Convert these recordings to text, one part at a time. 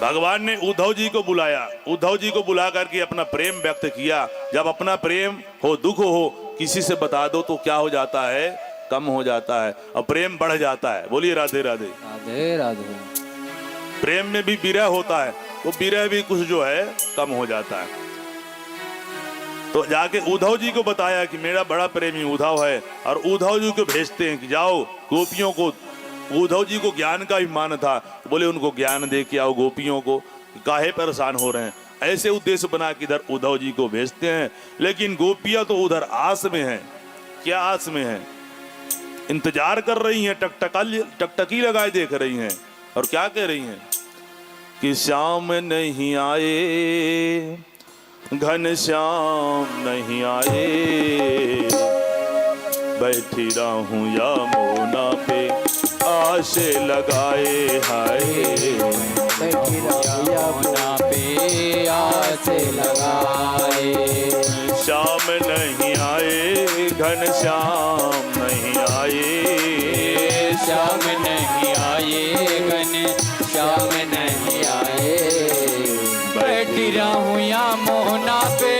भगवान ने उद्धव जी को बुलाया, उद्धव जी को बुला करके अपना प्रेम व्यक्त किया। जब अपना प्रेम हो, दुख हो, किसी से बता दो तो क्या हो जाता है, कम हो जाता है और प्रेम बढ़ जाता है। बोलिए राधे राधे। राधे राधे। प्रेम में भी विरह होता है, तो विरह भी कुछ जो है कम हो जाता है। तो जाके उद्धव जी को बताया कि मेरा बड़ा प्रेमी उद्धव है, और उद्धव जी को भेजते हैं कि जाओ गोपियों को। उद्धव जी को ज्ञान का अभिमान था, बोले उनको ज्ञान दे के आओ गोपियों को, काहे परेशान हो रहे हैं। ऐसे उद्देश्य बना के इधर उद्धव जी को भेजते हैं। लेकिन गोपियां तो उधर आस में हैं। क्या आस में हैं? इंतजार कर रही हैं, टकटकी लगाए देख रही हैं। और क्या कह रही हैं कि श्याम नहीं आए, घनश्याम नहीं आए, बैठी रहूं यमुना पे आश लगाए। हाय बैठी रहूं यमुना पे आस लगाए। श्याम नहीं आए, घनश्याम नहीं आए, श्याम नहीं आए, घनश्याम नहीं आए, बैठी रहूं यमुना पे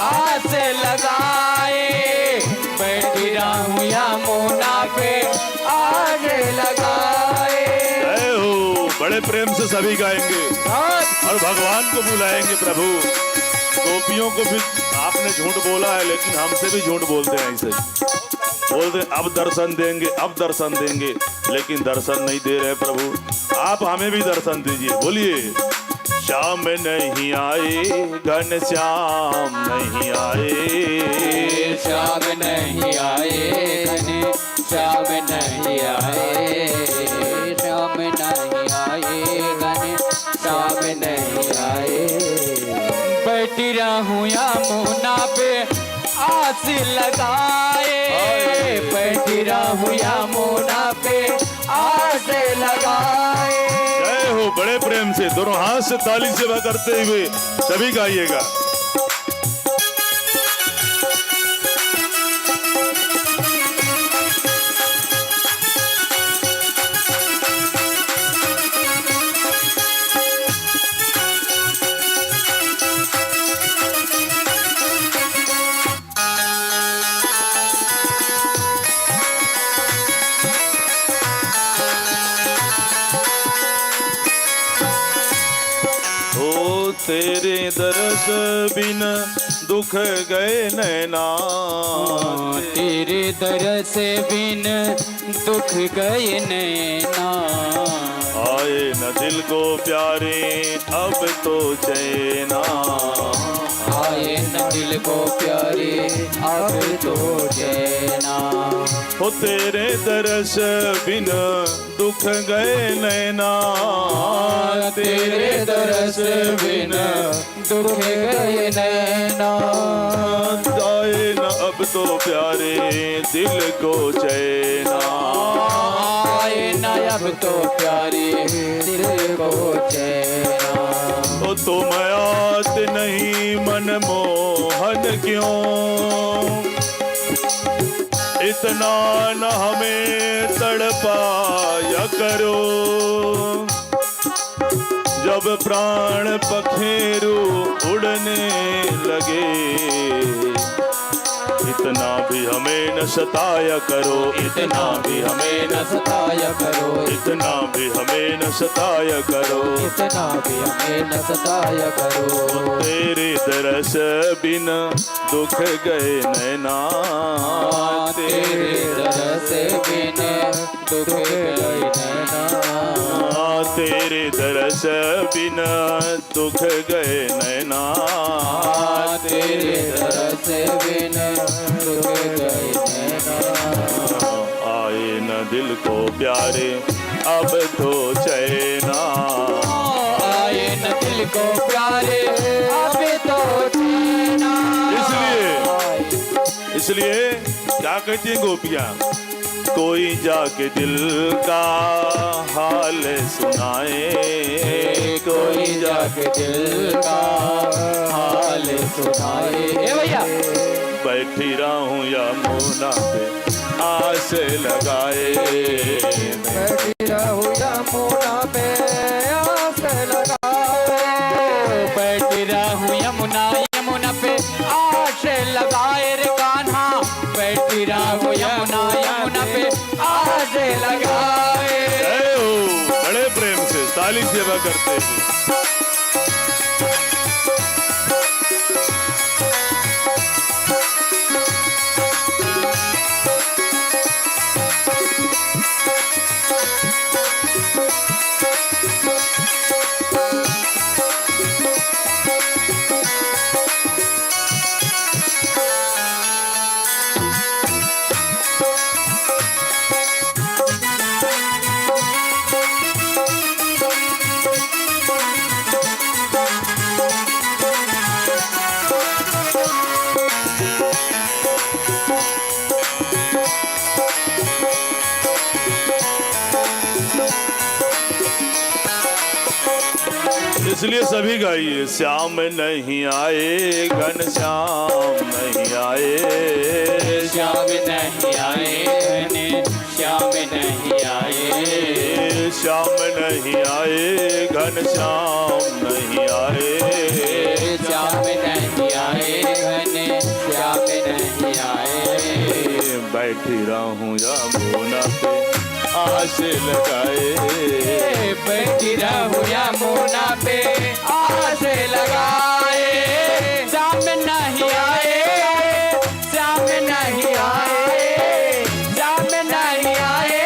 आस लगाए। बैठी रहूं यमुना पे आस लगाए। जय हो। बड़े प्रेम से सभी गाएंगे और भगवान को बुलाएंगे। प्रभु गोपियों को भी आपने झूठ बोला है, लेकिन हमसे भी झूठ बोलते हैं। ऐसे बोलते हैं अब दर्शन देंगे, अब दर्शन देंगे, लेकिन दर्शन नहीं दे रहे। प्रभु आप हमें भी दर्शन दीजिए। बोलिए श्याम नहीं आए, घनश्याम नहीं आए, श्याम नहीं आए, घनश्याम नहीं आए, श्याम नहीं आए, घनश्याम नहीं आए, बैठी रहूं यमुना पे आस लगाए। बैठी रहूं यमुना पे आस लगाए। जय हो। बड़े प्रेम से दोनों हाथ से ताली सेवा करते हुए सभी गाइएगा। तेरे दरस बिन दुख गए नैना, तेरे दरस बिन दुख गए नैना, आए न दिल को प्यारे अब तो चैना, आए न दिल को प्यारे अब तो चैना। हो तेरे दरस बिन दुख गए नैना, तेरे दरस बिन दुख गए नैना, आए न अब तो प्यारे दिल को चैना, आए न अब तो प्यारे दिल को चैना। तो तुम आत नहीं मन मोहन क्यों, इतना न हमें तड़पाया करो, जब प्राण पखेरु उड़ने लगे, इतना भी हमें न सताया करो, इतना भी हमें न सताया करो, इतना भी हमें न सताया करो, इतना भी हमें न सताया करो। तेरे दरस बिन दुख गए नैना, तेरे दरस बिन दुख गए नैना, तेरे दरस बिन दुख गए नैना, तेरे दरस बिन दुख गए नैना। आए न दिल को प्यारे अब तो चैना, आए न दिल को प्यारे अब तो चैना। इसलिए क्या कहती हैं गोपियां, कोई जाके दिल का हाल सुनाए, कोई जाके दिल का हाल सुनाए। ए भैया बैठी रहूं यमुना पे आस लगाए, बैठी रहूं यमुना पे आस लगाए। यमुना यमुना पे आस लगाए रे कान्हा, बैठी रहो यमुना यमुना पे आस लगाए। जय हो, बड़े प्रेम से ताली सेवा करते हैं। इसलिए सभी गाइए, श्याम नहीं आए घन श्याम नहीं आए, श्याम नहीं आए घन श्याम नहीं आए, श्याम नहीं आए घन श्याम नहीं आए, श्याम नहीं आए घन श्याम नहीं आए। बैठी रहूं यमुना पे आस लगाए, बैठी रहूं यमुना पे आस लगाए। श्याम नहीं आए, श्याम नहीं आए, श्याम नहीं आए,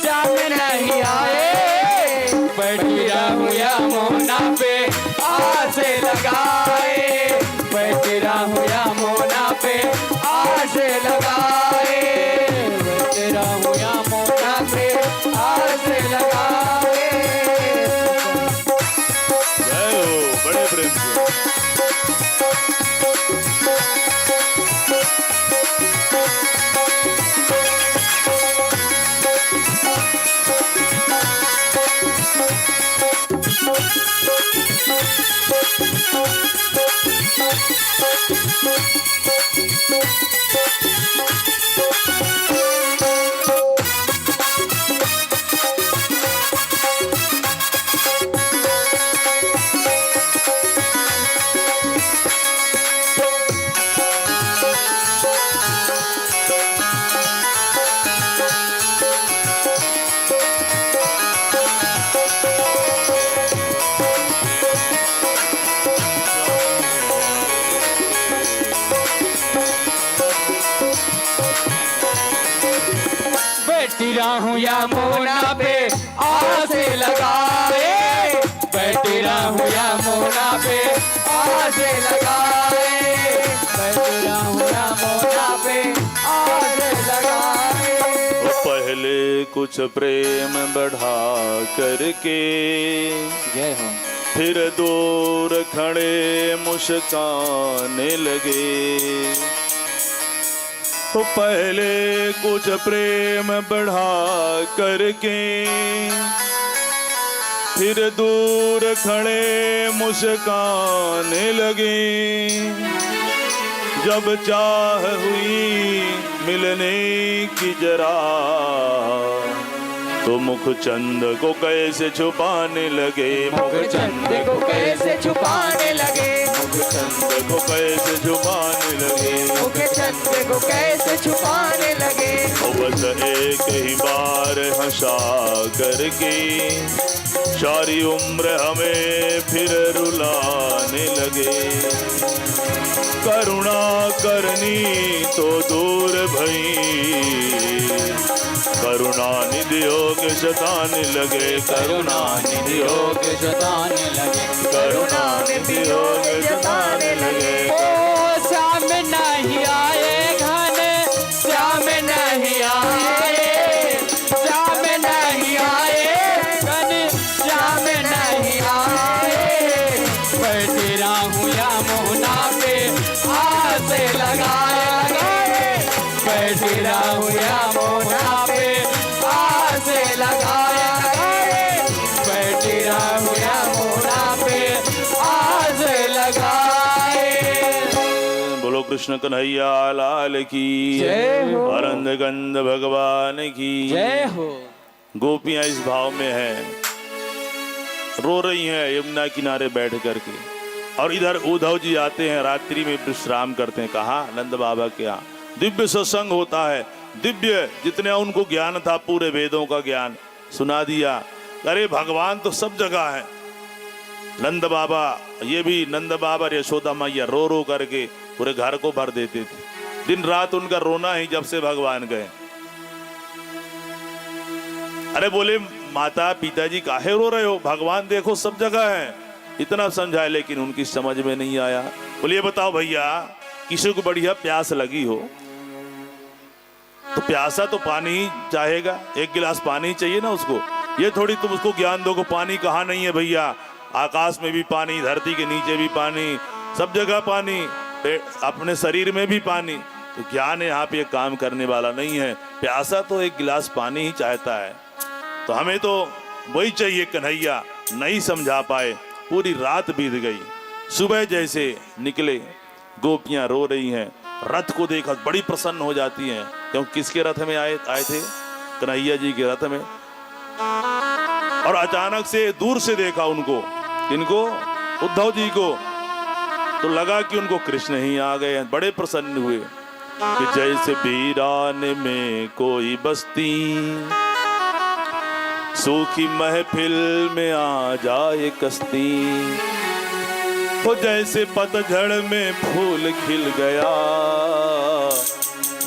श्याम नहीं आए। बैठी रहूं यमुना पे आस लगाए, बैठी रहूं यमुना पे आस लगाए, बैठी रहूं यमुना पे आस लगाए। जय हो, बड़े प्रेम से। बैठी रहूं यमुना पे आस लगाए, बैठी रहूं यमुना पे आस लगाए, बैठी रहूं यमुना पे आस लगाए। पहले कुछ प्रेम बढ़ा करके, जय हो। फिर दूर खड़े मुस्काने लगे। तो पहले कुछ प्रेम बढ़ा करके, फिर दूर खड़े मुस्काने लगे। जब चाह हुई मिलने की जरा, तो मुख चंद को कैसे छुपाने लगे, मुख चंद को कैसे छुपाने लगे, मुख चंद को कैसे छुपाने लगे, मुख चंद को कैसे छुपाने लगे। ओ बस एक ही बार हंसा करके, सारी उम्र हमें फिर रुलाने लगे। करुणा करनी तो दूर भई, करुणा निधियों के सताने लगे, करुणा निधियों के जताने लगे, करुणा निधियों के सताने लगे। ओ श्याम नहीं आए घन श्याम नहीं आए, श्याम नहीं आए घन श्याम नहीं आए। बैठी रहूं यमुना पे आस लगाए लगाए, बैठी रहूं यमुना पे आस लगाए लगाए, बैठी रहूं यमुना पे आस लगाए। बोलो कृष्ण कन्हैया लाल की जय हो। आनंद गंध भगवान की जय हो। गोपियां इस भाव में हैं, रो रही हैं यमुना किनारे बैठ करके। और इधर उद्धव जी आते हैं, रात्रि में विश्राम करते हैं। कहाँ? नंद बाबा के यहाँ दिव्य सत्संग होता है। दिव्य जितने उनको ज्ञान था, पूरे वेदों का ज्ञान सुना दिया। अरे भगवान तो सब जगह है। नंद बाबा, ये भी नंद बाबा यशोदा मैया रो रो करके पूरे घर को भर देते थे। दिन रात उनका रोना ही जब से भगवान गए। अरे बोले माता पिताजी काहे रो रहे हो, भगवान देखो सब जगह है। इतना समझाए लेकिन उनकी समझ में नहीं आया। बोले ये बताओ भैया, किसी को बढ़िया प्यास लगी हो तो प्यासा तो पानी ही चाहेगा, एक गिलास पानी चाहिए ना उसको। ये थोड़ी तुम उसको ज्ञान दोगे पानी कहाँ नहीं है भैया, आकाश में भी पानी, धरती के नीचे भी पानी, सब जगह पानी, अपने शरीर में भी पानी। तो ज्ञान यहाँ पे काम करने वाला नहीं है। प्यासा तो एक गिलास पानी ही चाहता है। तो हमें तो वही चाहिए कन्हैया। नहीं समझा पाए, पूरी रात बीत गई। सुबह जैसे निकले, गोपियां रो रही हैं। रथ को देखा बड़ी प्रसन्न हो जाती हैं, क्योंकि किसके रथ में आए थे? कन्हैया जी के रथ में। और अचानक से दूर से देखा उनको, किनको? उद्धव जी को। तो लगा कि उनको कृष्ण ही आ गए हैं। बड़े प्रसन्न हुए कि जैसे वीरान में कोई बस्ती, सूखी महफिल में आ जाए कश्ती। तो जैसे पतझड़ में फूल खिल गया,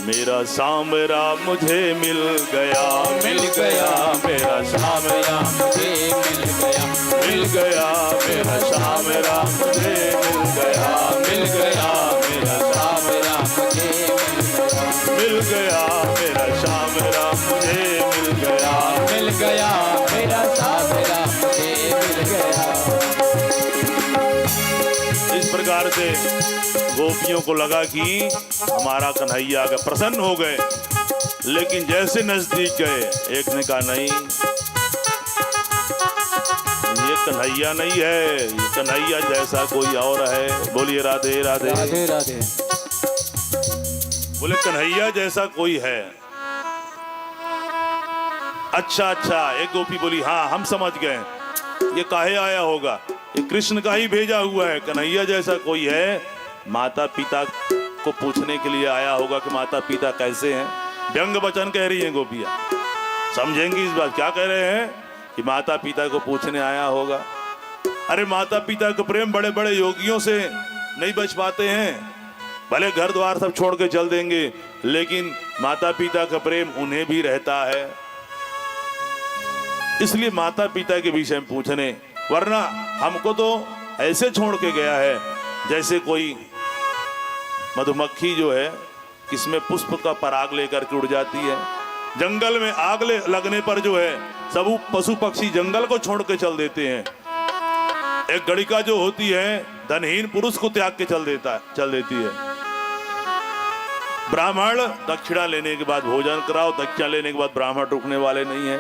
मेरा सामरा मुझे मिल गया, मिल गया मेरा सामरा मुझे मिल गया, मिल गया मेरा सामरा मुझे मिल गया, मिल गया मेरा सामरा मुझे मिल गया, मेरा सामरा मुझे मिल गया, मिल गया मेरा सामरा मुझे मिल गया। इस प्रकार से गोपियों को लगा कि हमारा कन्हैया का प्रसन्न हो गए। लेकिन जैसे नजदीक गए, एक ने कहा नहीं, ये कन्हैया नहीं है, ये कन्हैया जैसा कोई और है। बोलिए राधे राधे राधे राधे। बोले कन्हैया जैसा कोई है। अच्छा अच्छा, एक गोपी बोली हाँ हम समझ गए, ये काहे आया होगा, ये कृष्ण का ही भेजा हुआ है। कन्हैया जैसा कोई है, माता पिता को पूछने के लिए आया होगा कि माता पिता कैसे हैं। व्यंग वचन कह रही हैं गोपियां, समझेंगी इस बात। क्या कह रहे हैं कि माता पिता को पूछने आया होगा। अरे माता पिता का प्रेम बड़े बड़े योगियों से नहीं बच पाते हैं। भले घर द्वार सब छोड़ के चल देंगे, लेकिन माता पिता का प्रेम उन्हें भी रहता है। इसलिए माता पिता के विषय में पूछने, वरना हमको तो ऐसे छोड़ के गया है जैसे कोई मधुमक्खी जो है, किसमें पुष्प का पराग लेकर के उड़ जाती है। जंगल में आग लगने पर जो है सब पशु पक्षी जंगल को छोड़ के चल देते हैं। एक गड़िका जो होती है धनहीन पुरुष को त्याग के चल देती है। ब्राह्मण दक्षिणा लेने के बाद भोजन कराओ, दक्षिणा लेने के बाद ब्राह्मण रुकने वाले नहीं है।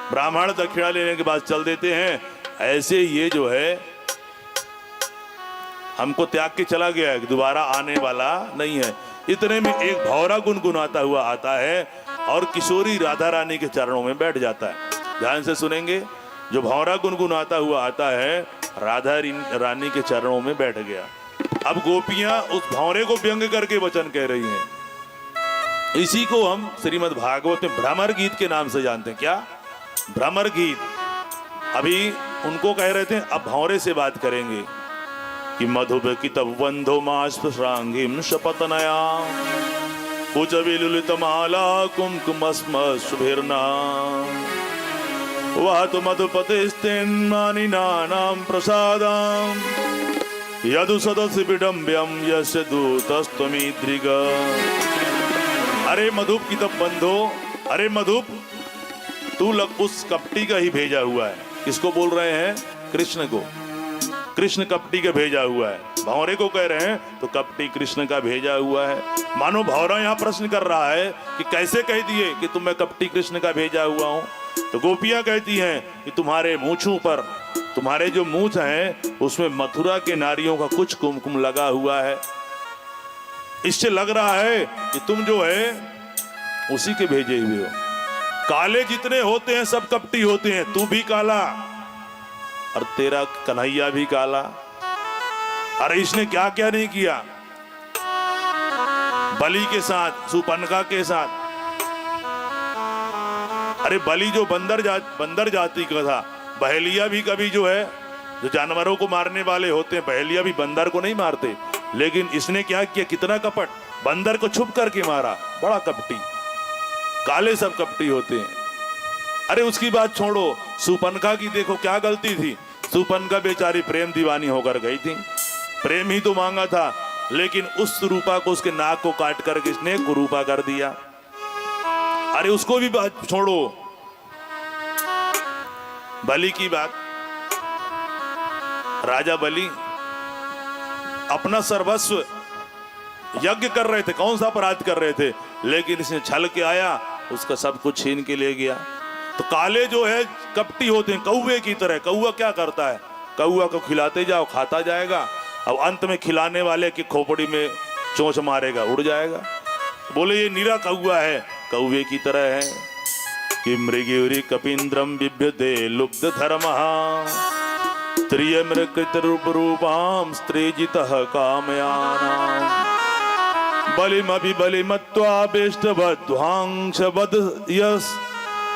ब्राह्मण दक्षिणा लेने के बाद चल देते हैं। ऐसे ये जो है हमको त्याग के चला गया है, दोबारा आने वाला नहीं है। इतने में एक भौरा गुनगुनाता हुआ आता है और किशोरी राधा रानी के चरणों में बैठ जाता है। ध्यान से सुनेंगे, जो भौरा गुनगुनाता हुआ आता है राधा रानी के चरणों में बैठ गया। अब गोपियां उस भौरे को व्यंग करके वचन कह रही हैं। इसी को हम श्रीमद् भागवत में भ्रमर गीत के नाम से जानते हैं। क्या? भ्रमर गीत। अभी उनको कह रहे थे, अब भौरे से बात करेंगे कि मधुब की तब बंधो मास्पृशांगिम शपतनया कुच विलुलित माला कुमकुमस्म शुभिर्ना वह तो मधुपतिस्तेन्मानि नानाम प्रसादाम यदु सदस्य विडम्ब्यम यस्य दूतस्त्वमीद्रिग। अरे मधुप की तब बंधो, अरे मधुप तू उस कपटी का ही भेजा हुआ है। किसको बोल रहे हैं? कृष्ण को। कृष्ण कपटी का भेजा हुआ है। भौरे को कह रहे हैं तो कपटी कृष्ण का भेजा हुआ है। मानो भौरा यहाँ प्रश्न कर रहा है कि कैसे कह दिए कि तुम मैं कपटी कृष्ण का भेजा हुआ हूँ। तो गोपियां कहती हैं कि तुम्हारे मूंछों पर, तुम्हारे जो मूंछ हैं उसमें मथुरा के नारियों का कुछ कुमकुम लगा हुआ है। इससे लग रहा है कि तुम जो है उसी के भेजे हुए हो। काले जितने होते हैं सब कपटी होते हैं, तू भी काला और तेरा कन्हैया भी काला। अरे इसने क्या क्या नहीं किया बलि के साथ, सुपनका के साथ। अरे बलि जो बंदर जाति का था, बहेलिया भी कभी जो है, जो जानवरों को मारने वाले होते हैं, बहेलिया भी बंदर को नहीं मारते, लेकिन इसने क्या किया, कितना कपट, बंदर को छुप करके मारा। बड़ा कपटी, काले सब कपटी होते हैं। अरे उसकी बात छोड़ो, सुपनका की देखो क्या गलती थी। सुपनका बेचारी प्रेम दीवानी होकर गई थी, प्रेम ही तो मांगा था, लेकिन उस रूपा को, उसके नाक को काट करके इसने कुरूपा कर दिया। अरे उसको भी बात छोड़ो, बलि की बात। राजा बलि अपना सर्वस्व यज्ञ कर रहे थे, कौन सा अपराध कर रहे थे, लेकिन इसने छल के आया, उसका सब कुछ छीन के ले गया। तो काले जो है कपटी होते हैं, कौवे की तरह। कौवा क्या करता है, कौवा को खिलाते जाओ, खाता जाएगा, अब अंत में खिलाने वाले की खोपड़ी में चोंच मारेगा, उड़ जाएगा। बोले ये निरा कौवा है, कौवे की तरह है। कि मृगयुरी कपींद्रम बिभ्यते लुब्ध धर्मः त्रियमृकृत रूपाम स्त्रीजितः कामयानाम् बलिमभि बलिमत्वाभीष्टवध्वांशवद यस्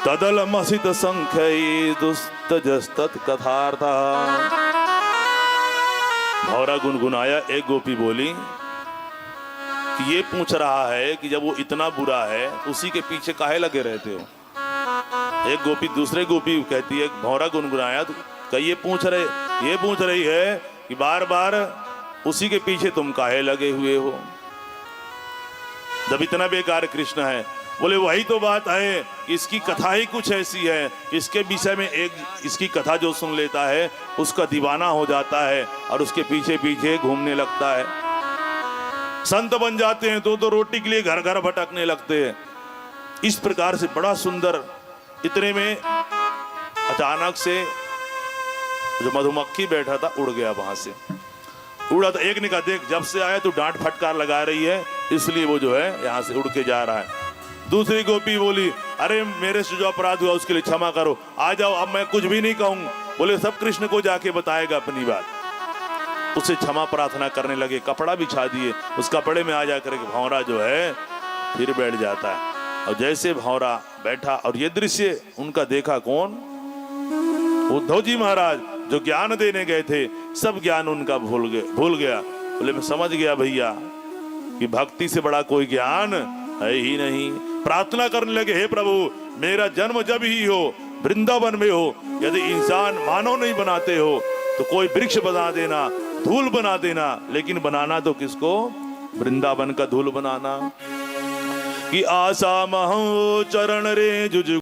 तदलमसित संख्यै दुस्तजस्तत् कथार्थः। भौरा गुनगुनाया। एक गोपी बोली कि ये पूछ रहा है कि जब वो इतना बुरा है उसी के पीछे काहे लगे रहते हो। एक गोपी दूसरे गोपी कहती है, भौरा गुनगुनाया तो ये पूछ रही है कि बार बार उसी के पीछे तुम काहे लगे हुए हो जब इतना बेकार कृष्ण है। बोले वही तो बात है कि इसकी कथा ही कुछ ऐसी है, इसके विषय में एक इसकी कथा जो सुन लेता है उसका दीवाना हो जाता है और उसके पीछे पीछे घूमने लगता है। संत बन जाते हैं तो रोटी के लिए घर घर भटकने लगते हैं। इस प्रकार से बड़ा सुंदर। इतने में अचानक से जो मधुमक्खी बैठा था उड़ गया, वहां से उड़ा। तो एक ने कहा देख जब से आया तो डांट फटकार लगा रही है, इसलिए वो जो है यहाँ से उड़ के जा रहा है। दूसरी गोपी बोली अरे मेरे से जो अपराध हुआ उसके लिए क्षमा करो, आ जाओ, अब मैं कुछ भी नहीं कहूँ। बोले सब कृष्ण को जाके बताएगा अपनी बात। उसे क्षमा प्रार्थना करने लगे, कपड़ा बिछा दिए, उस कपड़े में आ जा करके भौरा जो है फिर बैठ जाता है। और जैसे भौरा बैठा और ये दृश्य उनका देखा कौन, उद्धव जी महाराज जो ज्ञान देने गए थे, सब ज्ञान उनका भूल गया। बोले मैं समझ गया भैया कि भक्ति से बड़ा कोई ज्ञान है ही नहीं। प्रार्थना करने लगे, हे प्रभु मेरा जन्म जब ही हो वृंदावन में हो, यदि इंसान मानव नहीं बनाते हो तो कोई वृक्ष बना देना, धूल बना देना, लेकिन बनाना तो किसको, वृंदावन का धूल बनाना। कि आशा महो चरण रे जुज